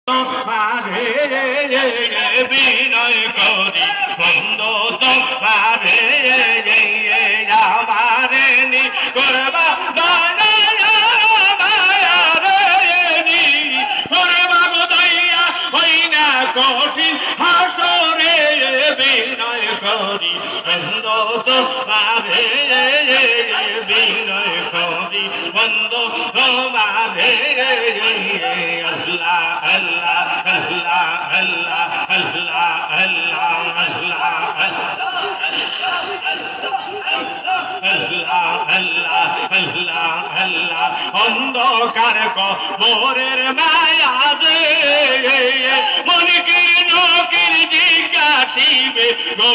তোমারে বিনয় করি বন্ধু তোমারে আমারে নি করবা কঠিন হাসরে বিনয় করি বন্ধু তোমারে বিনয় করি বন্ধু তোমারে আল্লাহ আল্লাহ আল্লাহ আল্লাহ আল্লাহ আল্লাহ আল্লাহ আল্লাহ আল্লাহ আল্লাহ অন্ধকার কবরের মায়া যে মনকির নকির জিজ্ঞাসিবে গো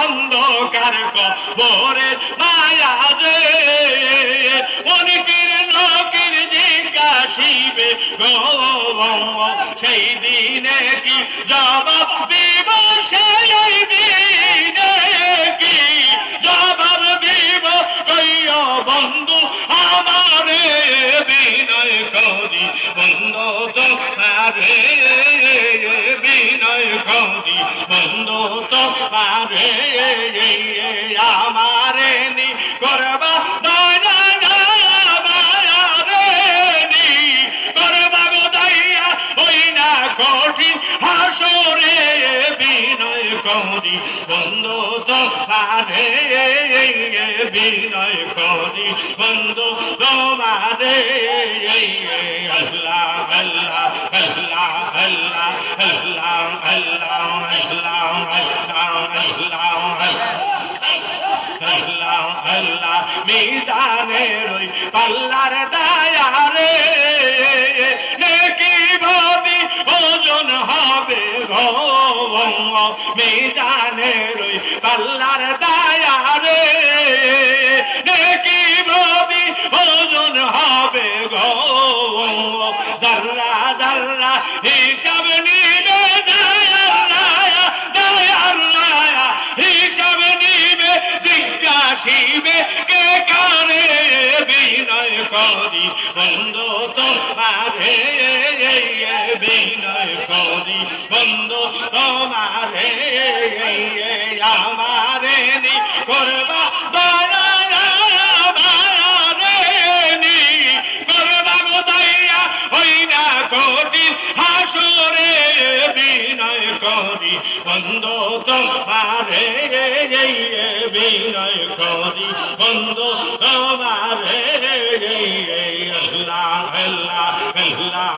অন্ধকার কবরের মায়া যে মনকির নকির জিজ্ঞাসিবে গো সেই দিনে কি জবাব দিব সেই দিনে কি জবাব দিব কইও বন্ধু আমারে বিনয় করি বন্ধু তোমারে বিনয় করি বন্ধু তোমারে আমারে নি করবা কঠিন হাসরে বিনয় করি বন্ধু তোমারে বিনয় করি বন্ধু তোমারে আল্লাহ আল্লাহ আল্লাহ আল্লাহ আল্লাহ আল্লাহ আল্লাহ আল্লাহ আল্লাহ মিজানের ওই পাল্লার দায়ারে নেকি ভাবি ওজন হবে গো মিজানের ওই পাল্লার দায়ারে নেকি ভাবি ওজন হবে গো জাররা জাররা হিসাব নিবে হিসাব নিবে জিজ্ঞাসিবে কে কারে বিনয় করি বন্ধু তোমারে বিনয় করি বন্ধু তোমারে আমারে নি করবা কঠিন হাসরে বিনয় করি বন্ধু তোমারে বিনয় করি বন্ধু তোমারে আল্লাহ আল্লাহ আল্লাহ